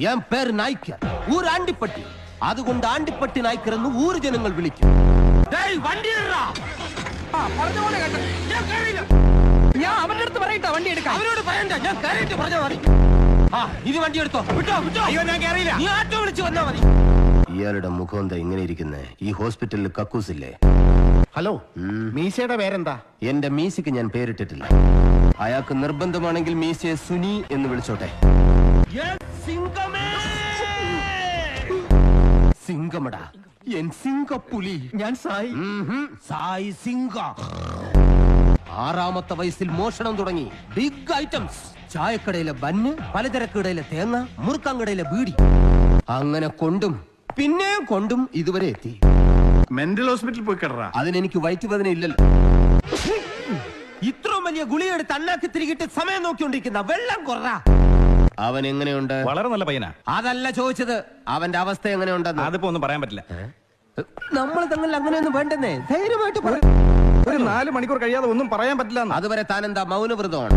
N പേര് നായ്ക്കർ, ഊര് ആണ്ടിപ്പട്ടി. അതുകൊണ്ട് ആണ്ടിപ്പട്ടി നായ്ക്കർ എന്ന് ഊര് ജനങ്ങൾ വിളിക്കും. വണ്ടി ഞാൻ അവന്റെ അടുത്ത് പറയട്ടോ വണ്ടി എടുക്കാം. അവരോട് പറയണ്ട, ഞാൻ കയറിയിട്ട് പറഞ്ഞാൽ മതി. ഇത് വണ്ടി എടുത്തോ, വിട്ടോ വിട്ടോ. ഞാൻ കയറിയില്ല, നീ ആട്ടോ വിളിച്ച് വന്നാ മതി. ഇയാളുടെ മുഖം എന്താ ഇങ്ങനെ ഇരിക്കുന്നേ? ഈ ഹോസ്പിറ്റലിൽ കക്കൂസില്ലേ? ഹലോ, മീശയുടെ പേരെന്താ? എന്റെ മീശയ്ക്ക് ഞാൻ പേരിട്ടിട്ടില്ല. അയാൾക്ക് നിർബന്ധമാണെങ്കിൽ മീശയെ സുനി എന്ന് വിളിച്ചോട്ടെ. സിംഗമടാ, എൻ സിംഗപ്പുലി. ഞാൻ സായി. സായി സിംഗ. 6ാമത്തെ വയസ്സിൽ മോഷണം തുടങ്ങി. Big items. ചായക്കടയിലെ ബന്ന്, പലചരക്കടയിലെ തേങ്ങ, മുറുക്കങ്കടയിലെ ബീഡി. അങ്ങനെ കൊണ്ടും പിന്നെയും കൊണ്ടും ഇതുവരെ എത്തി. മെന്റൽ ഹോസ്പിറ്റലിൽ പോയി കിടറാ. അതിനെനിക്ക് വയറ്റുവേദന ഇല്ലല്ലോ. ഇത്രയും വലിയ ഗുളിയെടുത്ത് അണ്ണാക്കി തിരികിട്ട് സമയം നോക്കിക്കൊണ്ടിരിക്കുന്ന വെള്ളം കൊറ. അവൻ എങ്ങനെയുണ്ട്? വളരെ നല്ല പയ്യനാ. അതല്ല ചോദിച്ചത്, അവന്റെ അവസ്ഥ എങ്ങനെയുണ്ടെന്ന്. അതിപ്പോ ഒന്നും പറയാൻ പറ്റില്ല. നമ്മൾ തങ്ങളിൽ അങ്ങനെയൊന്നും വേണ്ടെന്നേ, ധൈര്യമായിട്ട് ഒരു 4 മണിക്കൂർ കഴിയാതെ ഒന്നും പറയാൻ പറ്റില്ല. അതുവരെ താൻ എന്താ മൗനവ്രതമാണ്?